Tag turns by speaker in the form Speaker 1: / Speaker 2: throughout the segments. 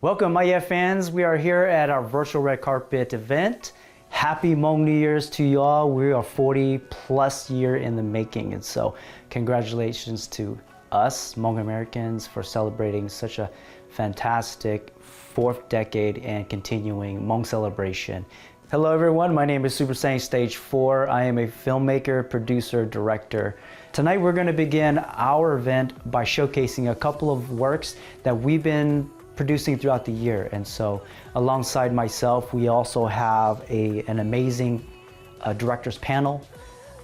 Speaker 1: Welcome, Maiyia fans. We are here at our virtual red carpet event. Happy Hmong New Year's to y'all. We are 40 plus year in the making, and so congratulations to us Hmong-Americans for celebrating such a fantastic fourth decade and continuing Hmong celebration. Hello everyone, my name is Super-Seng Stage 4. I am a filmmaker, producer, director. Tonight we're going to begin our event by showcasing a couple of works that we've been producing throughout the year. And so alongside myself, we also have an amazing directors panel.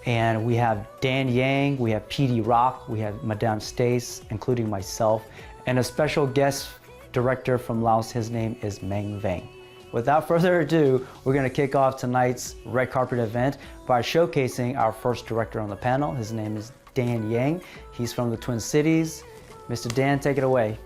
Speaker 1: And we have Dan Yang, we have Petey Rock, we have Maddam StacE, including myself, and a special guest director from Laos. His name is Meng Vang. Without further ado, we're going to kick off tonight's red carpet event by showcasing our first director on the panel. His name is Dan Yang. He's from the Twin Cities. Mr. Dan, take it away.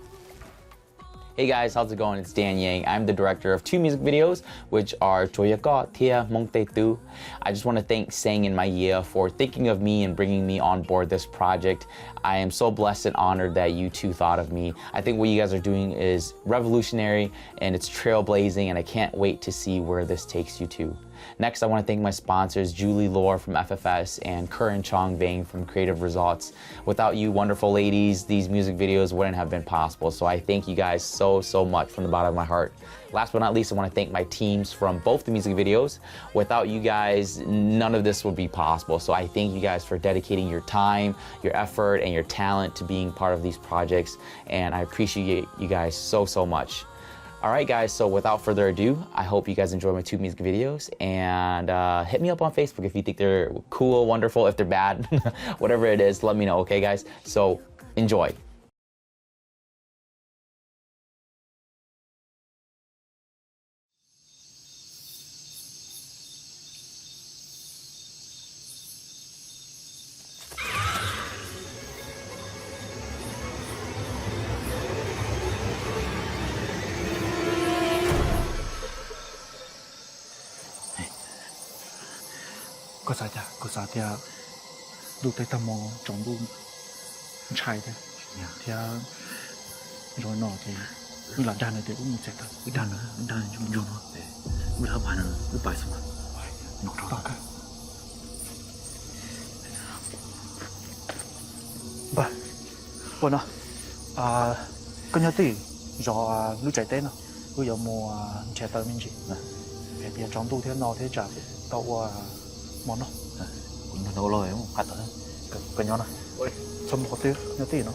Speaker 2: Hey guys, how's it going? It's Dan Yang. I'm the director of two music videos, which are Choyaka Tia Mong Te Tu. I just want to thank Seng and Maiyia for thinking of me and bringing me on board this project. I am so blessed and honored that you two thought of me. I think what you guys are doing is revolutionary and it's trailblazing, and I can't wait to see where this takes you to. Next, I want to thank my sponsors, Julie Lore from FFS and Curran Chong Vang from Creative Results. Without you wonderful ladies, these music videos wouldn't have been possible. So I thank you guys so much from the bottom of my heart. Last but not least, I want to thank my teams from both the music videos. Without you guys, none of this would be possible. So I thank you guys for dedicating your time, your effort, and your talent to being part of these projects. And I appreciate you guys so much. All right, guys, so without further ado, I hope you guys enjoy my two music videos, and hit me up on Facebook if you think they're cool, wonderful. If they're bad, whatever it is, let me know, okay, guys? So enjoy.
Speaker 3: Có sao thì lúc tới tầm mò trong lúc chạy thế thì rồi nọ thì mình làm đàn này thì cũng một chạy thật đàn chung chung thôi mình làm bài này cứ bài xong nó đó cả bà ủa nó có nhớ tí do lúc chạy tết nào bây giờ mùa chạy tới mình chỉ thì trong tu thế nọ thế chả tao món nó cũng nấu rồi không hạt thôi cái nhỏ này ôi xong một tí nhớ tí nó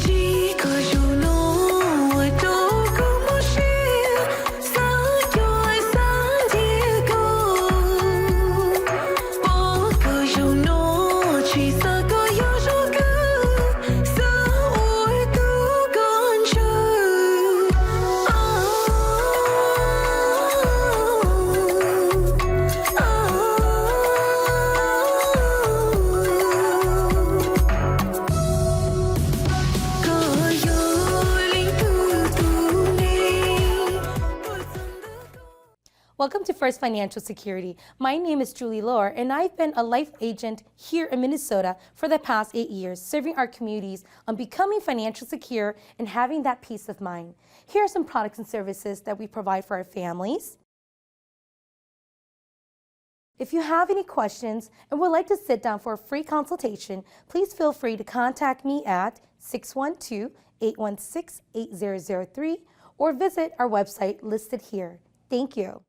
Speaker 4: chỉ có dù nỗi đau cũng một chia xa cho xa chia câu bỏ có dù nỗi chỉ xa có yêu cho cứ xa ôi tu con chờ
Speaker 5: Welcome to First Financial Security. My name is Julie Lohr, and I've been a life agent here in Minnesota for the past 8 years, serving our communities on becoming financially secure and having that peace of mind. Here are some products and services that we provide for our families. If you have any questions and would like to sit down for a free consultation, please feel free to contact me at 612-816-8003 or visit our website listed here. Thank you.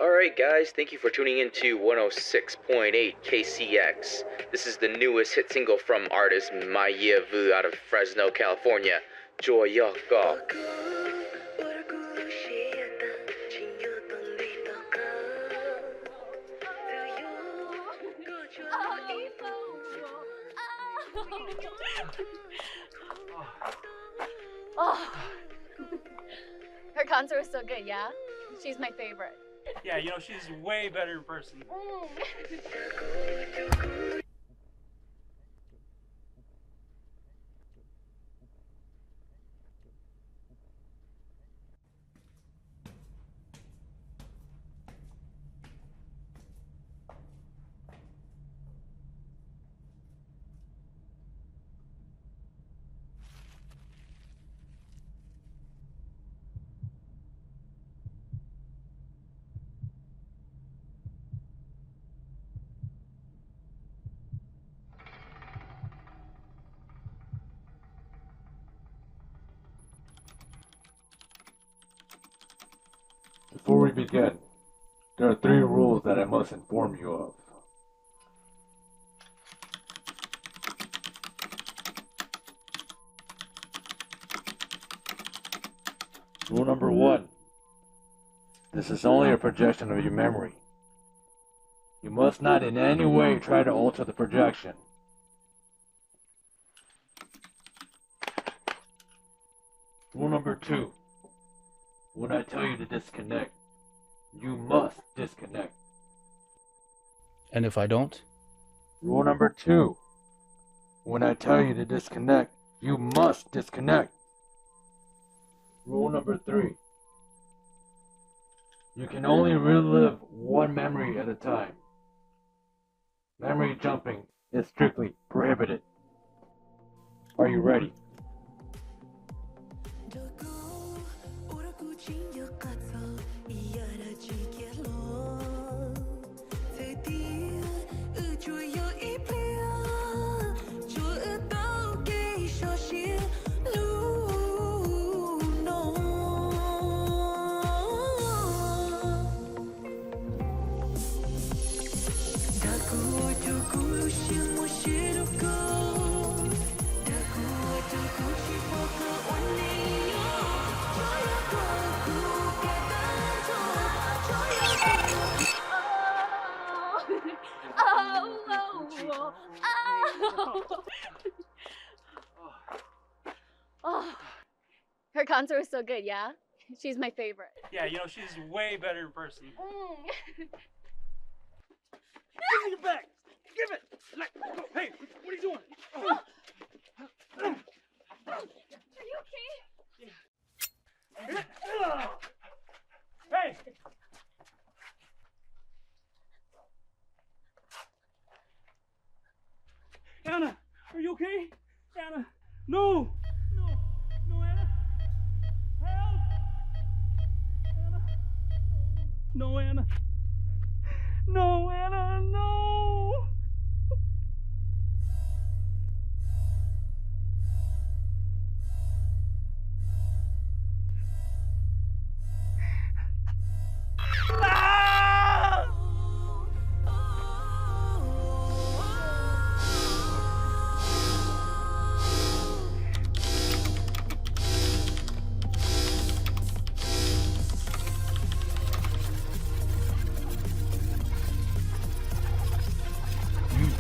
Speaker 2: Alright guys, thank you for tuning in to 106.8 KCX. This is the newest hit single from artist Maiyia Vwj out of Fresno, California. Joya Go.
Speaker 6: Oh, her concert was so good, yeah? She's my favorite.
Speaker 7: Yeah, you know, she's way better in person.
Speaker 8: Before we begin, there are 3 rules that I must inform you of. Rule number 1. This is only a projection of your memory. You must not in any way try to alter the projection. Rule number 2. When I tell you to disconnect, you must disconnect.
Speaker 7: And if I don't?
Speaker 8: Rule number 2. When I tell you to disconnect, you must disconnect. Rule number 3. You can only relive one memory at a time. Memory jumping is strictly prohibited. Are you ready?
Speaker 6: Oh, her concert was so good, yeah? She's my favorite.
Speaker 7: Yeah, you know, she's way better in person.
Speaker 6: Mm.
Speaker 7: Give me your bag! Give it! Let go! Hey, what are you doing?
Speaker 6: Are you okay?
Speaker 7: Hey! Anna, are you okay? Anna, no! No, no, Anna! Help! Anna! No, Anna! No, Anna, no! Ah!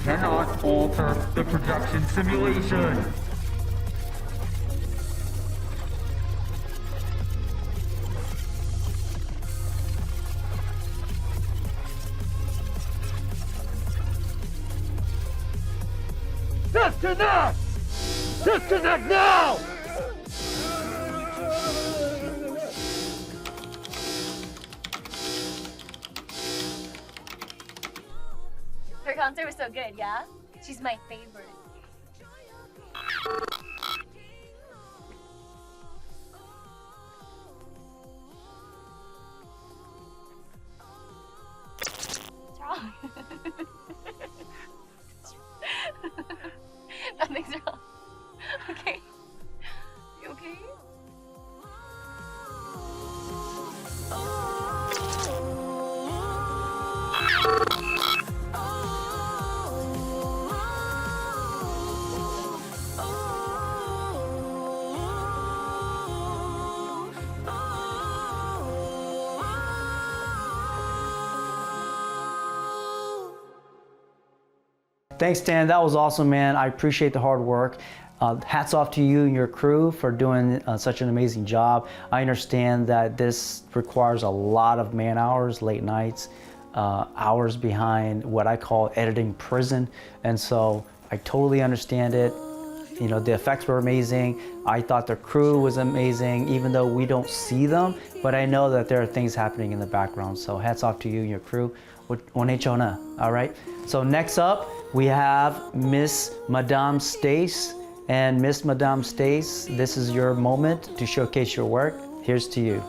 Speaker 8: cannot alter the production simulation. Disconnect! Disconnect now!
Speaker 6: Her concert was so good, yeah? She's my favorite. What's wrong? Nothing's wrong. Okay. You okay?
Speaker 1: Thanks, Dan. That was awesome, man. I appreciate the hard work. Hats off to you and your crew for doing such an amazing job. I understand that this requires a lot of man hours, late nights, hours behind what I call editing prison. And so I totally understand it. You know, the effects were amazing. I thought the crew was amazing, even though we don't see them, but I know that there are things happening in the background. So hats off to you and your crew. All right. So next up, we have Miss Maddam StacE. And Miss Maddam StacE, this is your moment to showcase your work. Here's to you.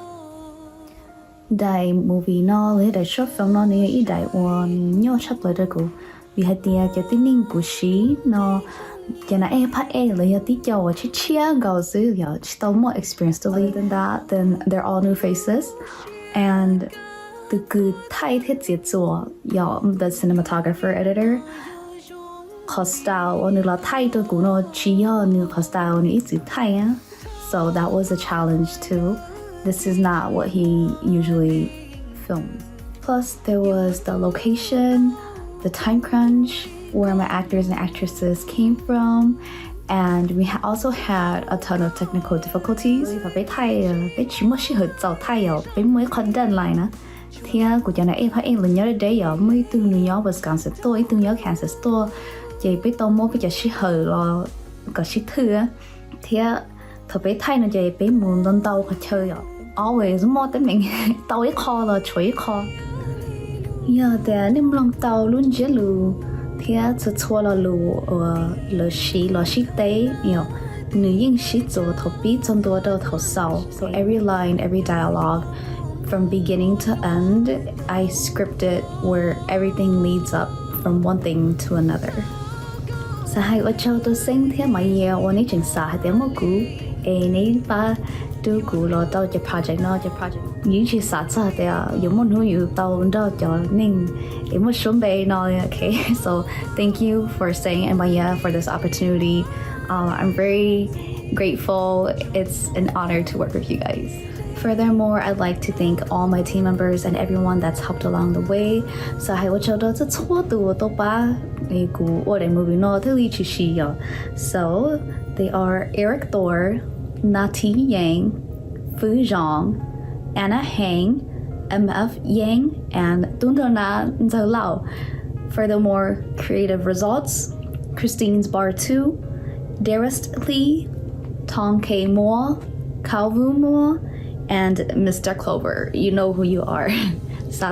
Speaker 9: Đại movie nó lấy đại short film nó này ý đại one nhau chấp lại được cô vì hạt tiền cho tin ninh của sĩ nó cho nó em phát em lấy tí cho và chỉ chia gạo dữ giờ chỉ tao more experience other than that then they're all new faces and từ cứ thay thiết chế作 the cinematographer editor hostile onu la thay to của nó chỉ new hostile onu ít thay á so that was a challenge too. This is not what he usually films. Plus, there was the location, the time crunch, where my actors and actresses came from, and we also had a ton of technical difficulties. Với Thái, với chỉ mới chỉ hợp tạo Thái với mới content lại nè. Thì của cho nên em là nhớ đấy ở mới từ New York Wisconsin tôi từ New York Kansas tôi, vậy với tôi mới bây giờ chỉ hợp là có chỉ thứ thì thật với Thái nó vậy với muốn lần đầu có chơi rồi. Always more than mình tàu ấy kho là chuối kho. Yeah, để nem lòng tàu luôn dễ lù. Thì sẽ chua là lù là xí tế, nữ yên xí做头比真多的头少. So every line, every dialogue, from beginning to end, I script it where everything leads up from one thing to another. Sa hai ở châu tôi sinh thế mà nhiều,วันนี้จึงสาแต่เมื่อกูนี่ป้าดูกูรอตัวจะ project นอจะ project ยิ่งที่สาธารณะแต่ยังไม่รู้อยู่ตัวเราจะนิ่งยังไม่chuẩn bịนอ okay so thank you for saying and Maiyia for this opportunity. I'm very grateful. It's an honor to work with you guys. Furthermore, I'd like to thank all my team members and everyone that's helped along the way. So I will show the So they are Eric Thor, Nati Yang, Vwj, Anna Hang, MF Yang, and Dundona Nzalao. Furthermore, creative results, Christine's Bar 2, Darist Lee, Tong K Moore, Calvu Moore, and Mr. Clover. You know who you are. So,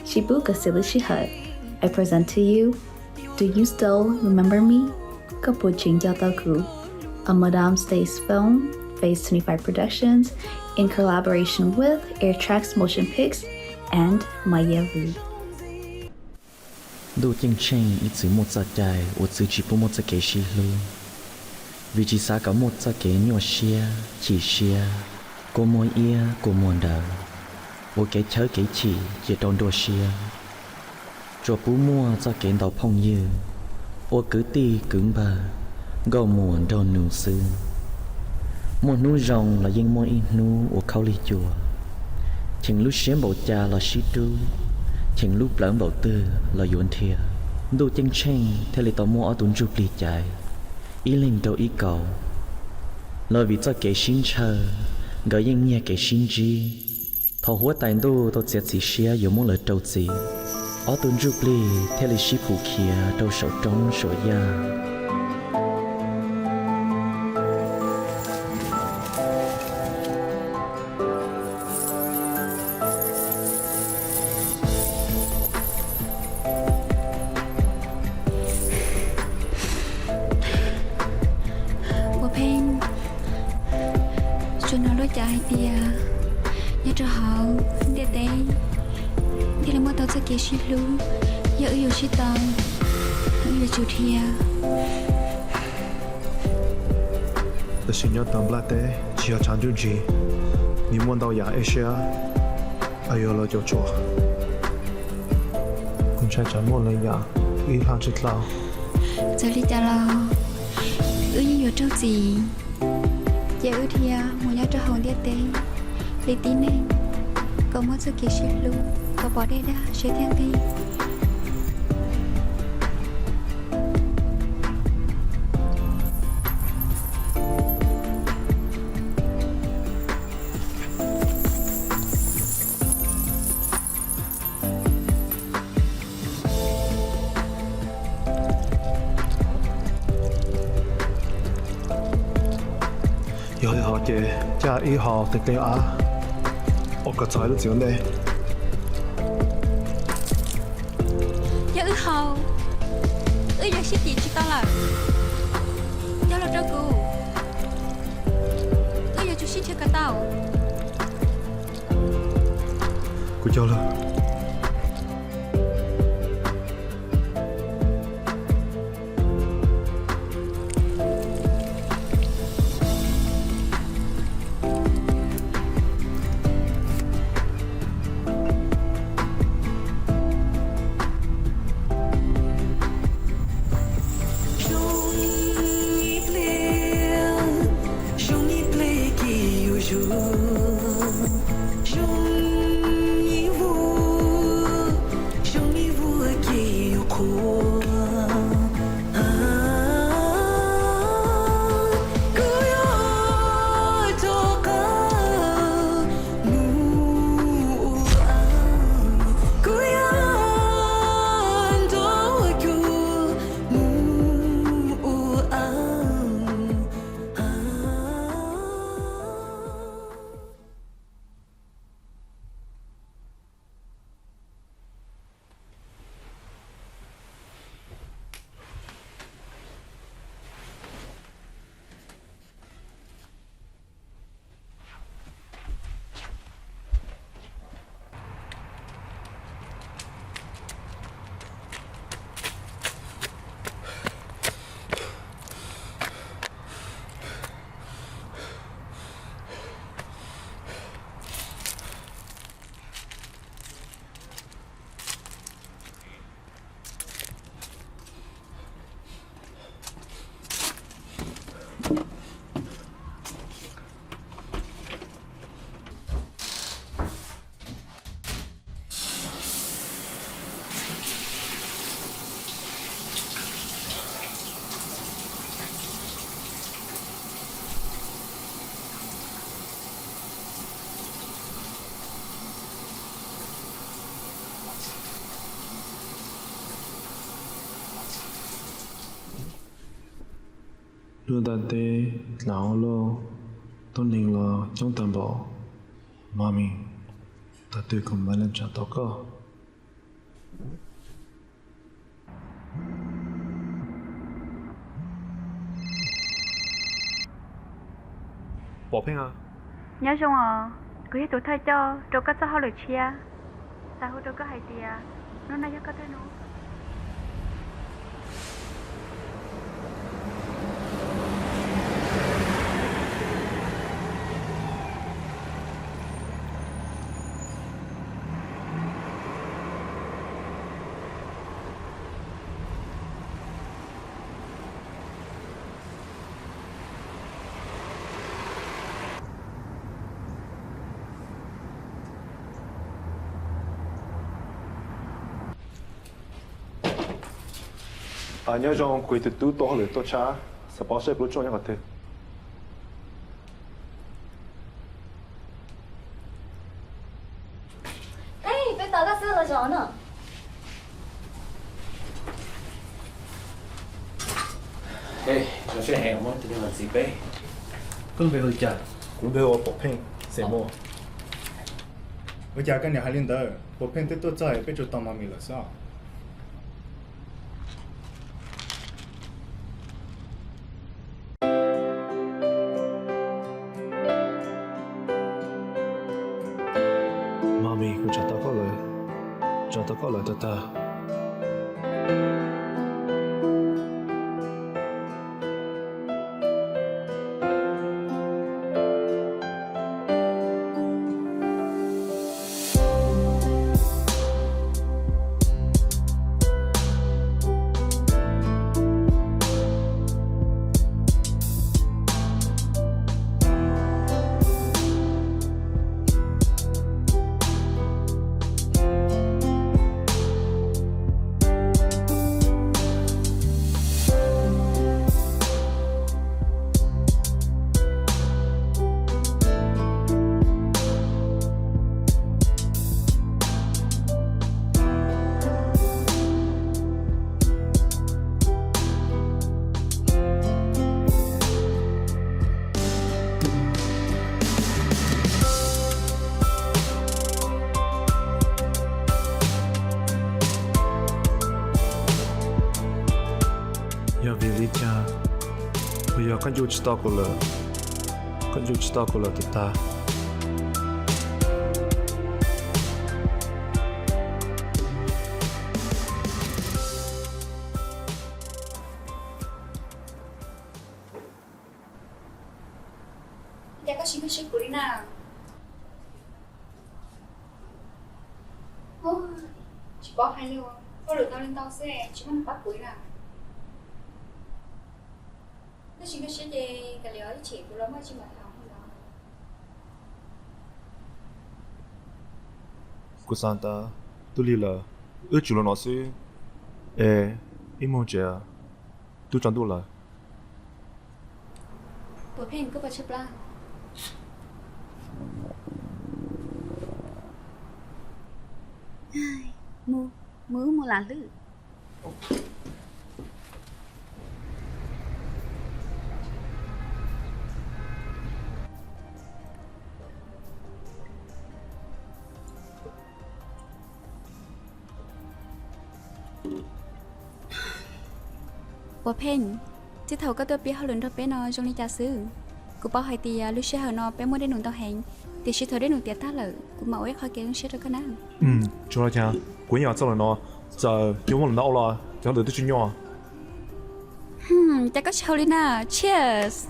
Speaker 9: Shibuka Silishiha, I present to you, Do You Still Remember Me? Kapuching Yataku, a Maddam StacE film, Phase 25 Productions, in collaboration with Airtrax Motion Pix and Maiyia Vwj.
Speaker 10: ดูจริงเช่งอีจือหมดจะใจอดจือจีปุหมดจะเกชิลูวิจิสากับหมดจะเกหนัวเชียจีเชียโกมวยเอียโกมวนดาวโอเกเชอเกจีเจตอนดัวเชียจัวปูมัวจะเกนดอกพงยือโอกือตีกึ่งบาก็มวนดอนหนูซื้อมวนนูจงละยิงมวนอีนูโอเขาลีจัว Chừng lúc xém bầu cha là xí tu Chừng lúc lỡn bầu tư là yuan thia Đô chân chênh theo lý tỏ mua ở tuần rụp lì chạy Ý linh đâu ý cầu Lời vì cho kẻ xin chờ Gỡ yên nghe kẻ xin chi Thọ húa tài đô tao chết xí xía dù muốn lời trâu gì Ở tuần rụp lì theo lý xí phụ kia đâu sổ trống sổ ya
Speaker 11: Cho nó lối chạy thì nhớ cho họ để đây thì là mỗi tao sẽ kể shit luôn giờ yêu shit tao yêu chủ thia
Speaker 3: The senior tamblate chỉ ở trang gì你问到亚 Asia 哎呦了就做คุณชายจะมั่วเลยอย่าอีหลังจิตเรา
Speaker 11: giờ đi chả lo yêu nhiều trâu gì giờ yêu thì muốn nhớ cho họ để đây để tin này có mỗi sự kể shit luôn có bỏ đây đã sẽ theo đi
Speaker 3: 有啲學嘢，即係醫學迪地亞，我個仔都照你。
Speaker 11: giờ yêu họ yêu giờ shit gì cho tao là cho là trâu cụ yêu giờ chú shit theo cả tao
Speaker 3: 佢咗啦。Luôn đàn tê lão lô tôn linh lò trong tầm bộ mami ta tươi cùng mấy lần trả tao cơ bỏ phim à
Speaker 11: nhớ xong à cứ hết tuổi thay cho rồi có sao lời chia sao rồi có hay tiền nó này có thế nó
Speaker 12: nhớ rằng quỳ từ tú to lửa to cha, sẽ bảo sẽ bớt cho nhau thế.
Speaker 6: Ê, bây giờ ta là gió nữa.
Speaker 8: Ê, cho sẽ hẹn món từ là gì bé?
Speaker 12: Cũng về hơi chả, cũng về ở bộ phim, xem mua.
Speaker 13: Bây giờ cái nhà hai linh đó, bộ phim tới tôi chơi, bây giờ tao mà mình là sao?
Speaker 12: Mommy, cũng cho tao có lời ta. Ya Vilicha, bây giờ con chú chỉ tao có lỡ từ ta.
Speaker 11: Dạ có xin cái ship của đi nào. Ô, chỉ có hai liều, có được tao lên tao xe, chỉ muốn bắt cuối nào. Nó chỉ có ship gì cái liều chỉ của nó mới chỉ mà thảo không đó.
Speaker 12: Cô Santa, tôi đi là, chủ nó nói xí, emoji, tôi chẳng đủ là.
Speaker 11: Bộ phim có bao nhiêu plan?
Speaker 9: Mua là lư.
Speaker 11: Bộ phim, chứ thầu có tôi biết họ lớn đó bé nó trong đi trà sư. Cô bảo hai tia lúc xe họ nó bé mua đến nụ tao hẹn, thì sẽ thôi đến nụ tiệt ta lợ, cô bảo ấy khỏi kia lúc xe rồi có năng.
Speaker 12: Chú nói chăng, cuối nhà sau là nó, giờ nếu mà nó là, chẳng được tôi chuyên nhau.
Speaker 11: Chắc có chào đi nào, cheers.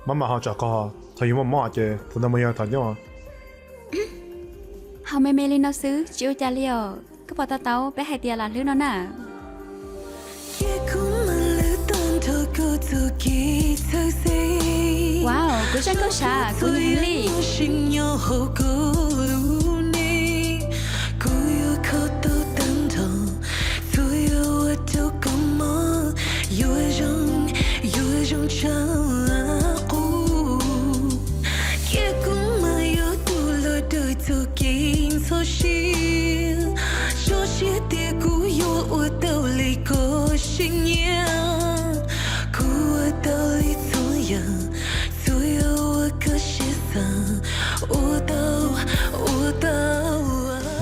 Speaker 12: Mà họ chả có, thấy mà mỏ chứ, tôi đang mới thấy nhau.
Speaker 11: Họ mê mê lên nó xứ, chịu cha liều, cứ bảo tao bé hai tia là lứa nó nè. Wow, cứ chắc có xả, cứ nhìn đi.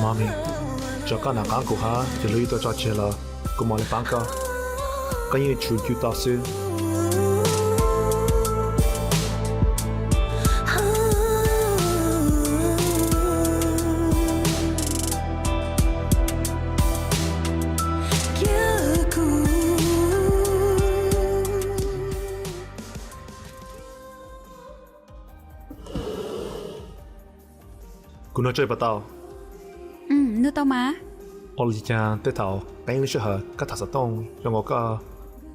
Speaker 12: Mami, cho con nàng ăn của ha, chỉ lưu tôi cho chị là, cô mời bán cơ, cái gì chủ chú tao xứ. Cô nói chơi với tao.
Speaker 11: Nước tao má.
Speaker 12: Ôi cha, tới thảo, cái lịch sử hở, các thảo sát tông, cho ngồi có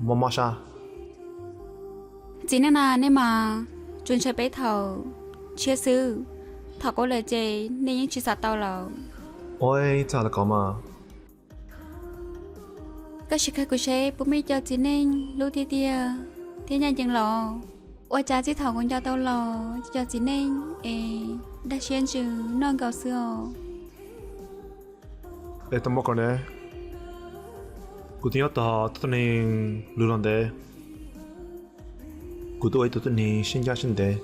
Speaker 12: mò sa.
Speaker 11: Chỉ nên mà chuyên chơi bé thầu, chia sư, thảo có lời chê nên những chia sát tao là.
Speaker 12: Ôi, cha là có mà.
Speaker 11: có sự khai của xe bố mẹ cho chị nên lưu tia tia thế nhà chẳng lò ôi cha chỉ thầu con cho tao lò cho chị nên đã xuyên chứ non cầu xưa
Speaker 12: 에 또 먹거네. 고등이었다 또는 루런데. 고도 있더니 신기하신데.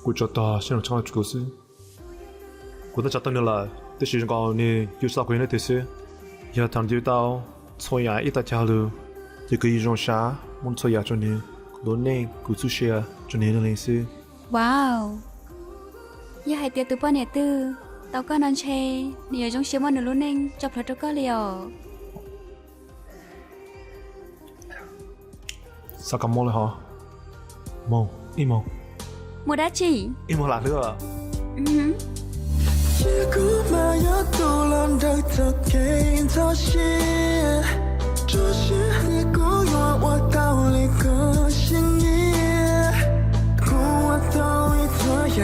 Speaker 12: 고쳤다 신을 창을 주고스. 고도 잤더니라 뜻이 거니 유사 거인의 뜻이. 야 당지다 소야 이따 자루. 이그 이종샤 몬소야 전에 너네 고수시야 전에는 레스.
Speaker 11: wow giờ hai tiệt từ bao nhiêu từ tao có non che nhiều trong xíu món nữa luôn nên chọc lại cho có liều
Speaker 12: sao cầm mông lại hả? Mông, im mông.
Speaker 11: mua đá chỉ
Speaker 12: Im mông lại nữa.
Speaker 4: chỉ cứ mà nhớ tôi làm đời thật kể cho xe这些你给我道理个心意给我道理作业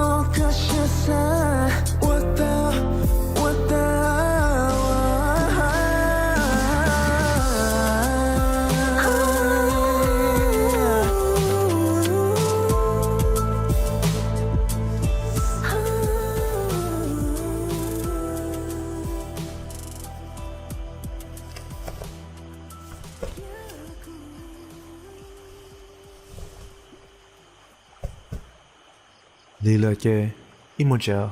Speaker 4: 我可写下我的
Speaker 12: 离了个一模着。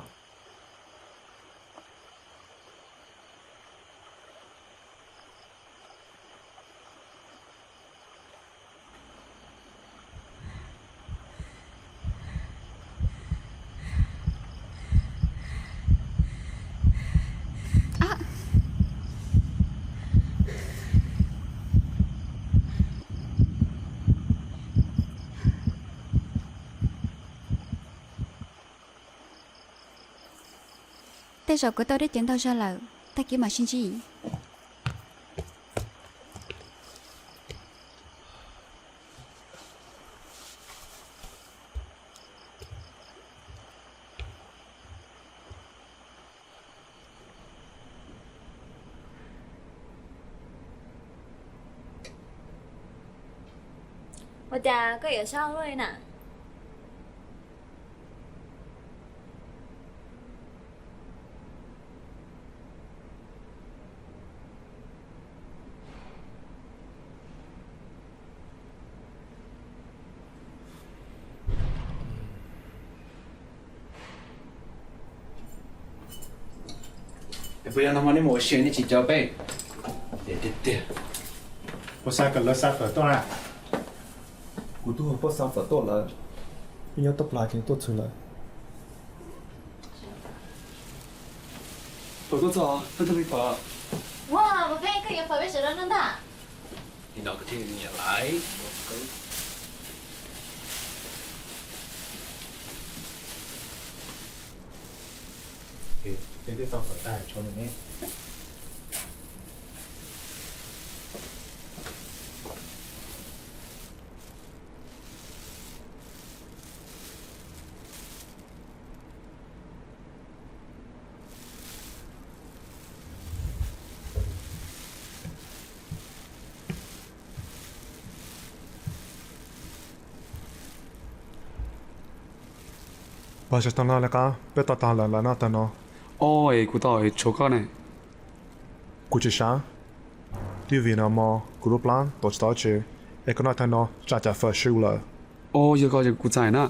Speaker 11: tay sọt của tôi để chuyển tao ra lợ ta kiểu mà xin gì
Speaker 14: Ôi chà, có ở sau luôn nè.
Speaker 15: 不要那么的冒险的去交杯。对。
Speaker 13: 我三个乐三分多啦。
Speaker 12: 我都不三分多了，你要多拉点多出来。
Speaker 15: 多多走，等等你跑。
Speaker 14: 哇，我刚刚有跑被谁扔的？
Speaker 15: 你哪个天你也来？
Speaker 13: 对方粉带从里面。
Speaker 12: bà sẽ tao là cả bé tao là nó tao nó
Speaker 15: ôi cụ tao chỗ con này
Speaker 12: cụ chỉ sáng tiêu vì nào mà cụ lúc plan tổ chức chơi ai có nói thằng nó trả phải siêu là
Speaker 15: ôi giờ coi giờ cụ giải nè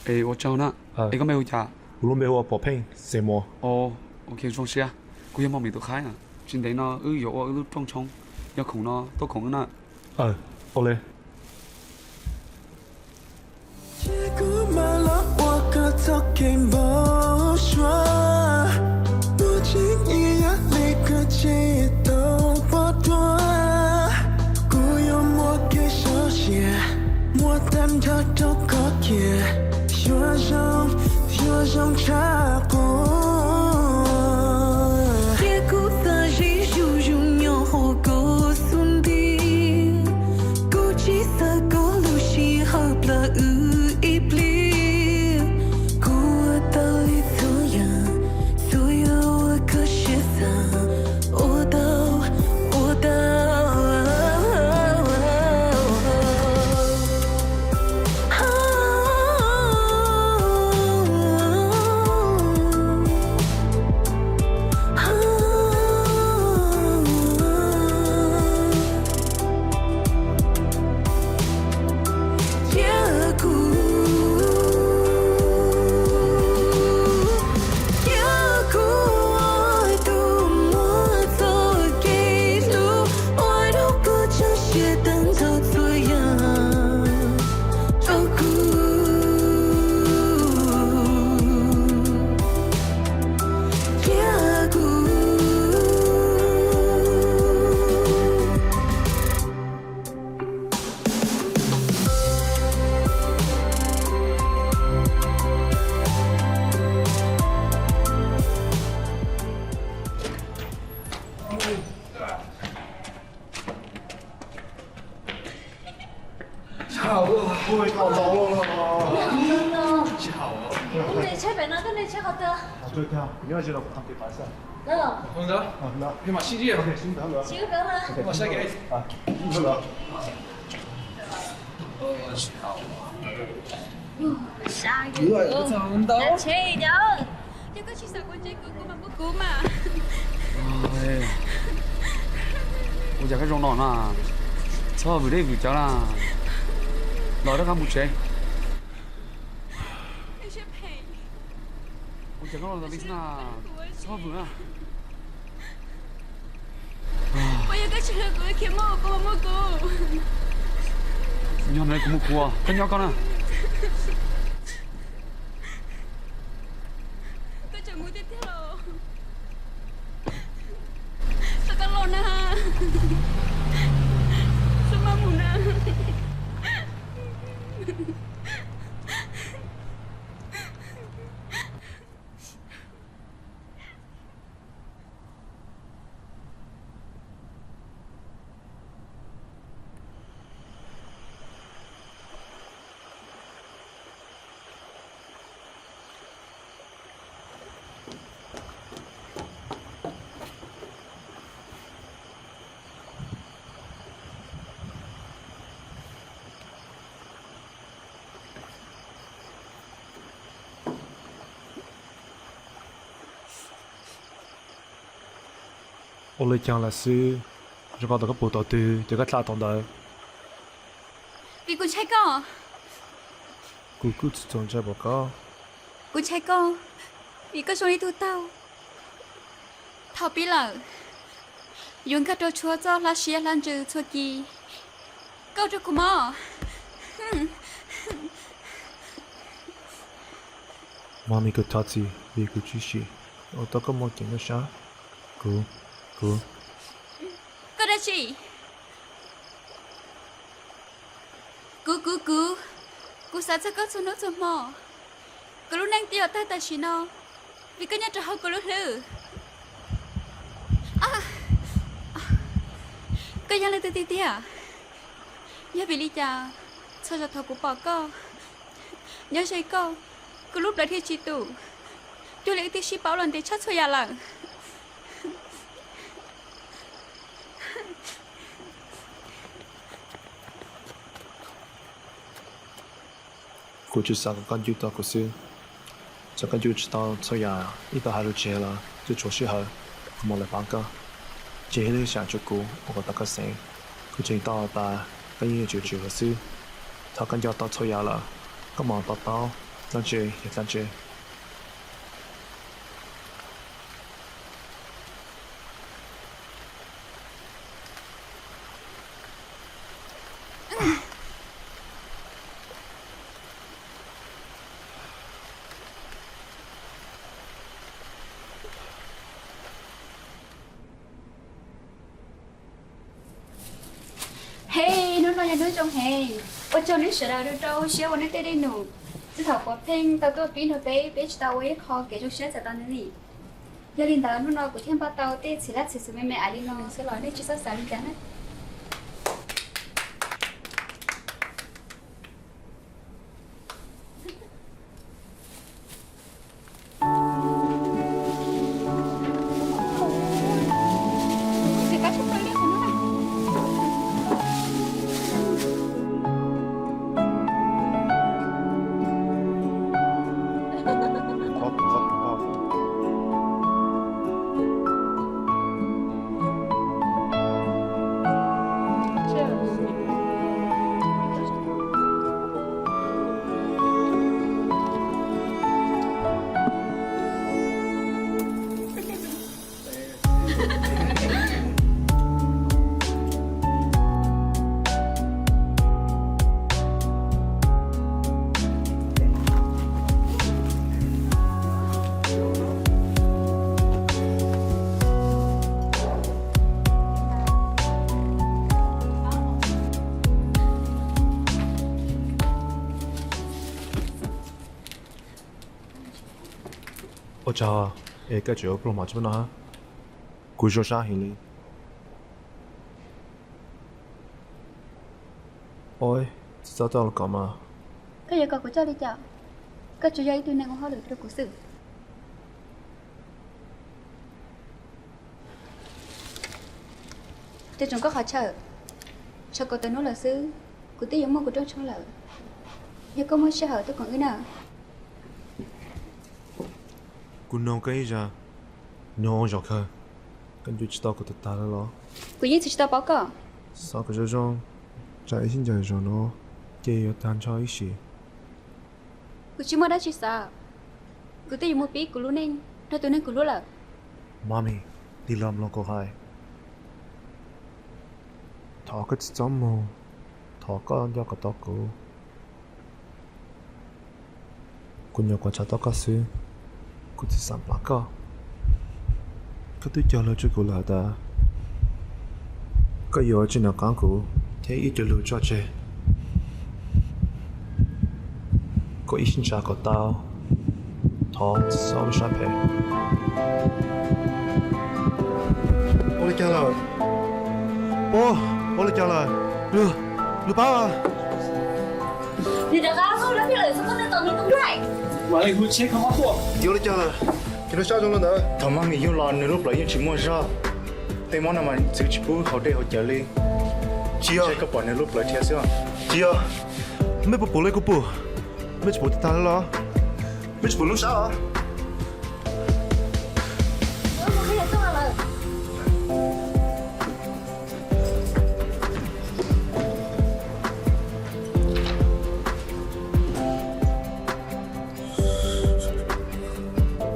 Speaker 15: ê tôi cháu nè ê có mấy người trả
Speaker 12: cụ lúc mấy người bỏ pin xem mà
Speaker 15: ok trong xe cụ em mong mình tự khai à trên đấy nó yếu trong要孔呢都孔呢
Speaker 12: 好嘞
Speaker 4: 结果买了我可早给不说不经意压力可记都剥夺故有我给手写我单他都可以有种差不结果的人有用后告诉你估计是个路线好不了一笔故我道理怎样所有我可写上我都
Speaker 14: 吃好哦。你哋出邊啦，跟你出好多。
Speaker 12: 最跳，你要知道當地白色。
Speaker 15: 好的。
Speaker 12: 那
Speaker 15: 你買新啲啊？
Speaker 12: OK，新的了。
Speaker 14: 少咗啦。
Speaker 15: 我先給。
Speaker 12: 啊，新的了。
Speaker 15: 吃好。
Speaker 14: 下雨了。那吹咗。一個其實我這個嘛不估嘛。
Speaker 15: 哎，我giờ cái rong nón à, sao vừa đây vừa cháu là, nói đó không một chế. Ôi chẳng có là đi na, sao vừa à?
Speaker 14: Bây giờ cái chuyện của kiếm mồ cô.
Speaker 15: Nhom này cũng một cua, cái nhau con à?
Speaker 14: Tôi chẳng muốn tiếp theo rồi. Sao con lồn à? Sao mà muốn à?
Speaker 12: 我嚟講là sư, cho con có bộ đầu tư cho các lạ tổng đời.
Speaker 11: Vì cô trai con.
Speaker 12: Cô cứ trông chơi bộ con.
Speaker 11: Cô trai con. Vì có đi thu tao. Thảo bí lợ. Dùng các đồ chúa cho là xìa lan trừ cho kỳ. Câu cho cô mò.
Speaker 12: Mami cứ thắt gì vì cô chỉ xì. Ở đó có một chuyện nữa sao? Cô.
Speaker 11: Cô đã chị. Cô sao cho có số nốt cho mò. Cô lúc năng tiêu ta ta xí nó. Vì có nhớ cho họ cô lúc lử. Cô nhớ lời từ tìa. Nhớ vì lý chà. Sao cho thọ của bỏ cô. Nhớ chơi cô. Cô lúc đã thiết chị tủ. Tôi lấy tí xí bảo lần tí chắc cho nhà lặng.
Speaker 12: Cô chỉ sang con yêu tao của sư. Cho con yêu tao cho nhà ít tao hai đứa trẻ là就做事后冇嚟放假。這啲想出國，我覺得個成。佢正到大，跟住就住個書。他跟要到出nhà là có mong到到，跟住也跟住。
Speaker 11: Hey, nó nói nhà đứa trong hè. Ở trong nước sữa đào đưa trâu xíu vào nước tây đây nụ. Chứ thảo có phênh tao tôi pin hồi bé bé tao ấy kho kể trong xíu sẽ tao nữa nè. Gia đình tao nó nói của thiên ba tao tê chỉ là chỉ sự mẹ ai đi nó sẽ nói đấy chứ sao sáng chán đấy.
Speaker 12: 我就跟住我 promo 啫嘛嚇，攰咗沙起你。喂，知道到了幹嘛？
Speaker 11: cái giờ cậu của cho đi chợ cái chú giấy tôi này có hỏi được cho của sự tôi chúng có khó chờ cho cậu tôi nói là sư của tôi giống một của trong trong lợ giờ có mới sẽ hỏi tôi còn cái nào
Speaker 12: Cô nông cái gì nhon giọt khơi cái chuyện tao có ta đó
Speaker 11: của những sự tao báo cả
Speaker 12: sao cái genre trái xin trái genre nó chỉ có tan cho ý gì
Speaker 11: của chú mới đã chỉ sao của tôi dùng một bí của luôn nên nó tôi nên của luôn là
Speaker 12: Mommy đi làm lòng cô hai thọ cái giống mồ thọ có do cái tao cô nhớ qua cha tao cái gì cô chỉ sắm lá cờ cái tôi chờ lời cho cô là ta cái giờ trên nào cán cô thế ít chờ lời cho chơi có ít xin trả của tao thọ sao mới sắp hết ô lấy trả lời ô lấy trả lời lừa bao à
Speaker 14: 你的阿叔那边人是不能等你动态。
Speaker 7: 完了以后钱看好货。
Speaker 12: 有了trả lời cái nó sao trong nữa
Speaker 13: thằng mang mình yêu lòn lúc lấy những chỉ mua ra tay món nào mà giữ chỉ bút họ đây họ chờ lên
Speaker 12: chị ơi
Speaker 13: cái bọn này lúc lấy thiệt sao
Speaker 12: chị ơi mấy bộ lấy cái bộ mấy bộ ta đó mấy bộ lúc sao à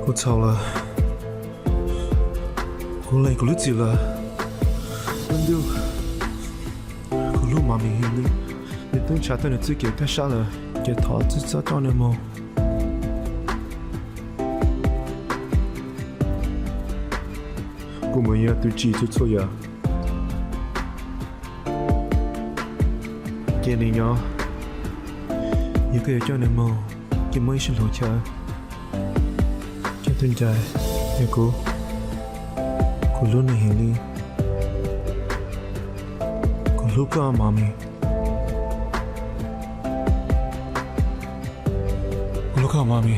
Speaker 12: cô chào là cô lấy cô lúc gì là vẫn được cô lúc mà mình hiểu đi để tôi trả tên là自己干啥了给他制造到了吗cô mới nhớ tôi chỉ cho错呀cái này nhỏ những cái cho nên mà cái mới xin lỗi cha cho tôi trai nhà cô luôn này hiểu đi cô lúc có mami cô lúc có mami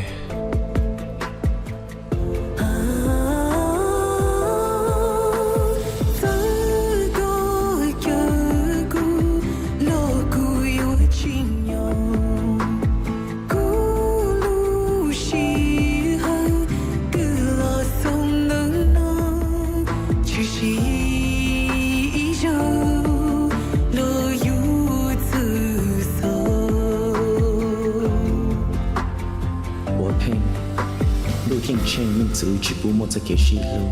Speaker 10: sự chỉ bù một cái gì luôn,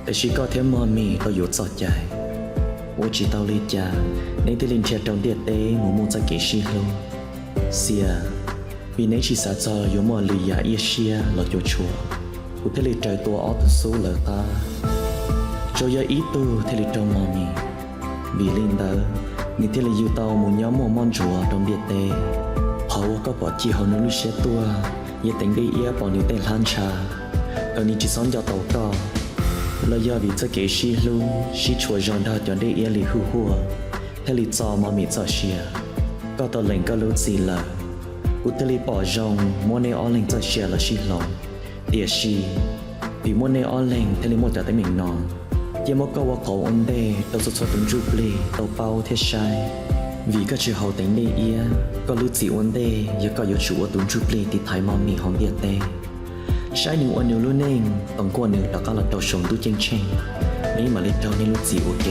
Speaker 10: แต่chỉ có thêm mò mì tao yếu giọt dài, ô chỉ tao lấy cha, nên tôi lên chơi trong điện tế một cái gì luôn, xia, vì nên chỉ sợ cho yếu mò lì ya ia xia là cho chùa, cô thấy lấy trời tua ở từ số là ta, cho giờ ít tu thấy lấy trong mò mì, vì lên đó, nên thấy lấy yêu tao một nhóm một món chùa trong điện tế, họ có bỏ chi họ nó lui xe tua. Giờ tính đi ia bỏ nhiều tên lan trà, còn những chỉ sống cho tàu co, là do vì cho cái gì luôn, chỉ chùa rong đào chọn đi ia lì hù hùa, thế lì cho mà mình cho xia, có tàu lệnh có lối gì là, cú thế lì bỏ rong, muốn này ở lệnh cho xia là xí lòng, địa xí, vì muốn này ở lệnh thế lì một giờ tới mình non, giờ một câuว่าเขาổn đề, tàu xuất xuất từng chụp lì, tàu bao thế sai. Vì các trường hậu tính đây ia, có lưu chỉ ổn đề, giờ có yếu chủ ở tuần chụp lì thì thái mong mình hỏng điện tê. Sai những ổn nhiều luôn nên, tổng quan nhiều đã có là đầu sống tu chênh chênh, nếu mà lên đầu nên lưu chỉ ok.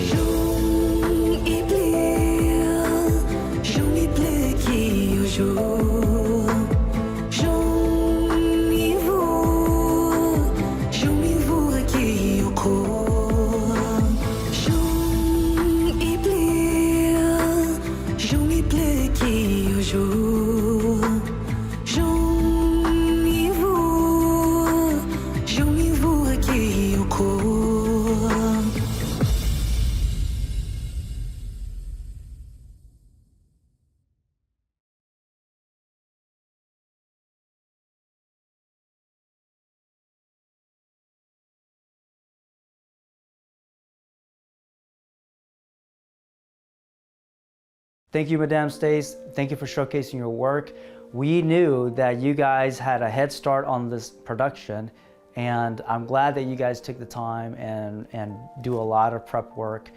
Speaker 1: Thank you, Maddam StacE. Thank you for showcasing your work. We knew that you guys had a head start on this production, and I'm glad that you guys took the time and do a lot of prep work.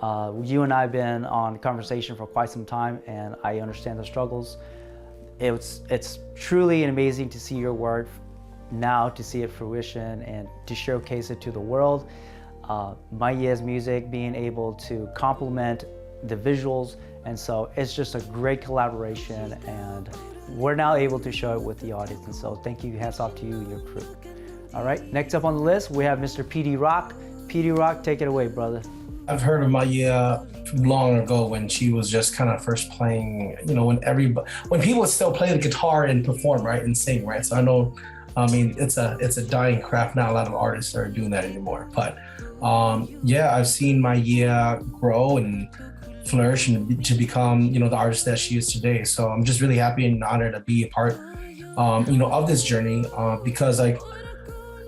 Speaker 1: You and I have been on conversation for quite some time, and I understand the struggles. It's truly amazing to see your work now, to see it fruition and to showcase it to the world. Maiyya's music being able to complement the visuals, and so it's just a great collaboration, and we're now able to show it with the audience, and so thank you, hats off to you and your crew. All right, next up on the list, we have Mr. Petey Rock. Petey Rock, take it away, brother.
Speaker 16: I've heard of Maiyia long ago when she was just kind of first playing, you know, when people would still play the guitar and perform, right, and sing, right? So I know, I mean, it's a dying craft. Not a lot of artists are doing that anymore. But yeah, I've seen Maiyia grow and flourish and to become, you know, the artist that she is today. So I'm just really happy and honored to be a part, you know, of this journey because, like,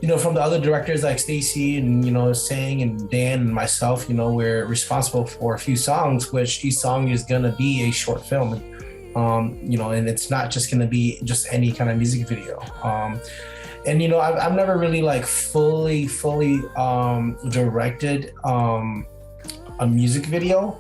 Speaker 16: you know, from the other directors like StacE and, you know, Sang and Dan and myself, you know, we're responsible for a few songs, which each song is going to be a short film, you know, and it's not just going to be just any kind of music video. And, you know, I've never really like fully directed a music video,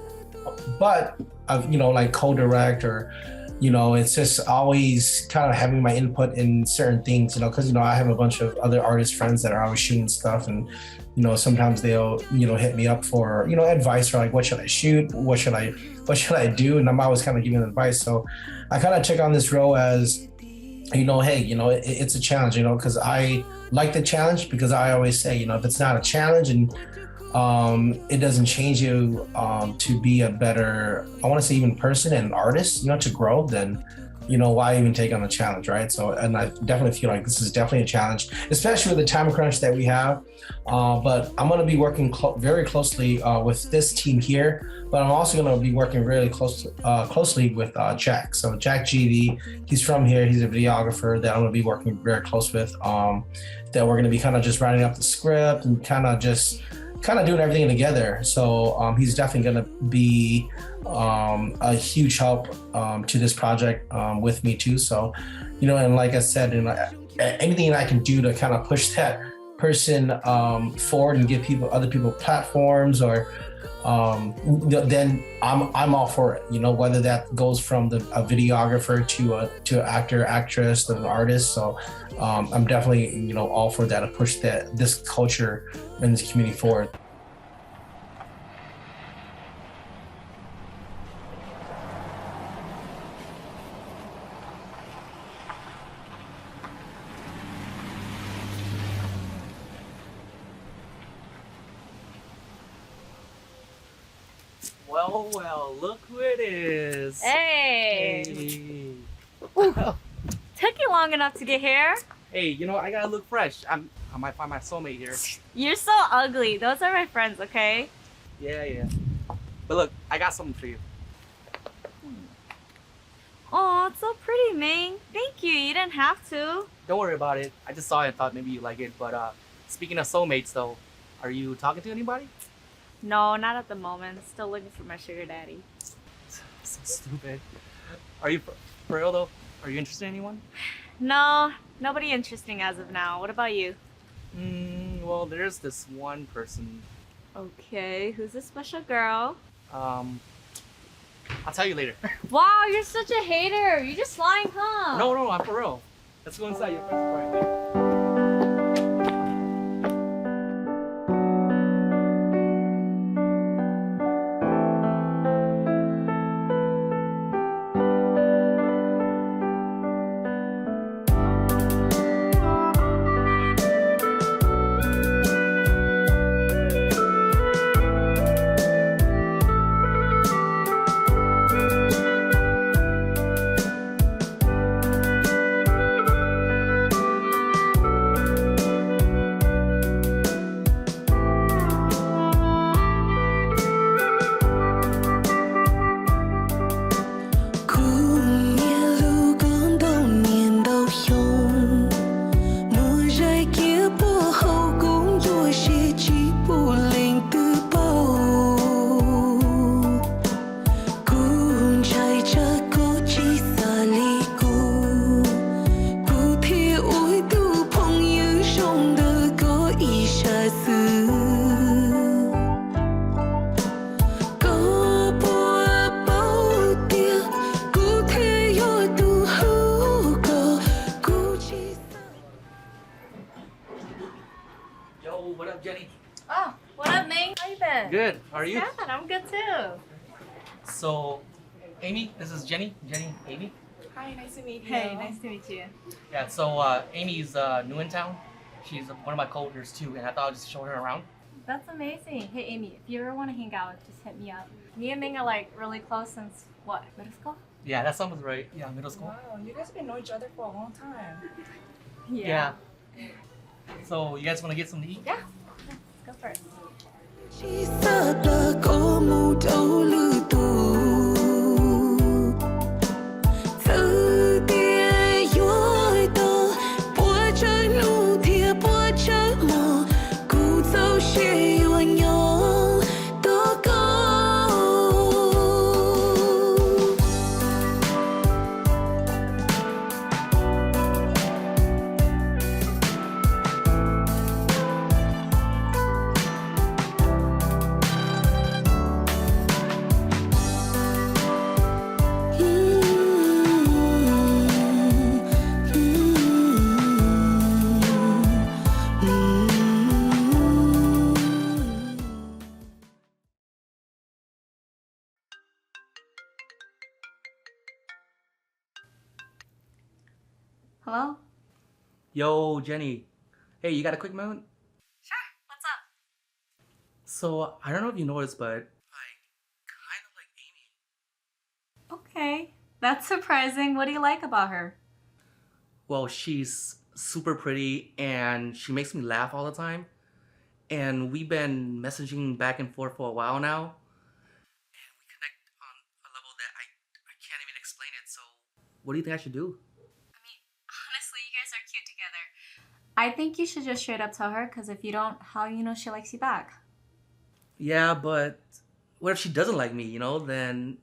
Speaker 16: but I've, you know, like co-direct or, you know, it's just always kind of having my input in certain things, you know, because, you know, I have a bunch of other artist friends that are always shooting stuff, and, you know, sometimes they'll, you know, hit me up for, you know, advice or like, what should I shoot? What should I do? And I'm always kind of giving advice. So I kind of took on this role as, you know, hey, you know, it's a challenge, you know, because I like the challenge, because I always say, you know, if it's not a challenge and it doesn't change you to be a better, I want to say even person and artist, you know, to grow, then, you know, why even take on a challenge, right? So, and I definitely feel like this is definitely a challenge, especially with the time crunch that we have. But I'm going to be working very closely with this team here, but I'm also going to be working really closely with Jack. So Jack GV, he's from here. He's a videographer that I'm going to be working very close with, that we're going to be kind of just writing up the script and kind of doing everything together. So he's definitely going to be a huge help to this project with me too. So, you know, and like I said, you know, anything I can do to kind of push that person forward and give other people platforms, or then I'm all for it. You know, whether that goes from a videographer to an actor, actress, to an artist. So I'm definitely, you know, all for that, to push this culture and this community forward.
Speaker 17: Well, look who it is.
Speaker 14: Hey.
Speaker 17: Hey.
Speaker 14: Took you long enough to get here.
Speaker 17: Hey, you know, I gotta look fresh. I might find my soulmate here.
Speaker 14: You're so ugly. Those are my friends, okay?
Speaker 17: Yeah. But look, I got something for you.
Speaker 14: Oh, it's so pretty, Meng. Thank you. You didn't have to.
Speaker 17: Don't worry about it. I just saw it and thought maybe you like it. But speaking of soulmates, though, are you talking to anybody?
Speaker 14: No, not at the moment. Still looking for my sugar daddy.
Speaker 17: So stupid. Are you for real though? Are you interested in anyone?
Speaker 14: No, nobody interesting as of now. What about you?
Speaker 17: Well, there's this one person.
Speaker 14: Okay, who's this special girl?
Speaker 17: I'll tell you later.
Speaker 14: Wow, you're such a hater. You're just lying, huh?
Speaker 17: No, I'm for real. Let's go inside. Your friends are right there. I'm good. How are you?
Speaker 6: Good. I'm good too.
Speaker 17: So, Amy, this is Jenny. Jenny, Amy.
Speaker 6: Hi, nice to meet you. Hey, nice to meet you.
Speaker 17: Yeah, so Amy's new in town. She's one of my co-workers too, and I thought I'd just show her around.
Speaker 6: That's amazing. Hey, Amy, if you ever want to hang out, just hit me up. Me and Ming are like really close since what, middle school?
Speaker 17: Yeah, that sounds right. Yeah, middle school.
Speaker 18: Wow, you guys have been knowing each other for a long time.
Speaker 17: Yeah. So, you guys want to get something to eat?
Speaker 6: Yeah. Let's go for it. Hello?
Speaker 17: Yo, Jenny. Hey, you got a quick moment?
Speaker 6: Sure. What's up?
Speaker 17: So, I don't know if you noticed, but
Speaker 6: Okay. That's surprising. What do you like about her?
Speaker 17: well, she's super pretty and she makes me laugh all the time. And we've been messaging back and forth for a while now. And we connect on a level that I can't even explain it. So, what do you think I should do?
Speaker 6: Honestly, you guys are cute together. I think you should just straight up tell her, because if you don't, how you know she likes you back?
Speaker 17: Yeah, but what if she doesn't like me, then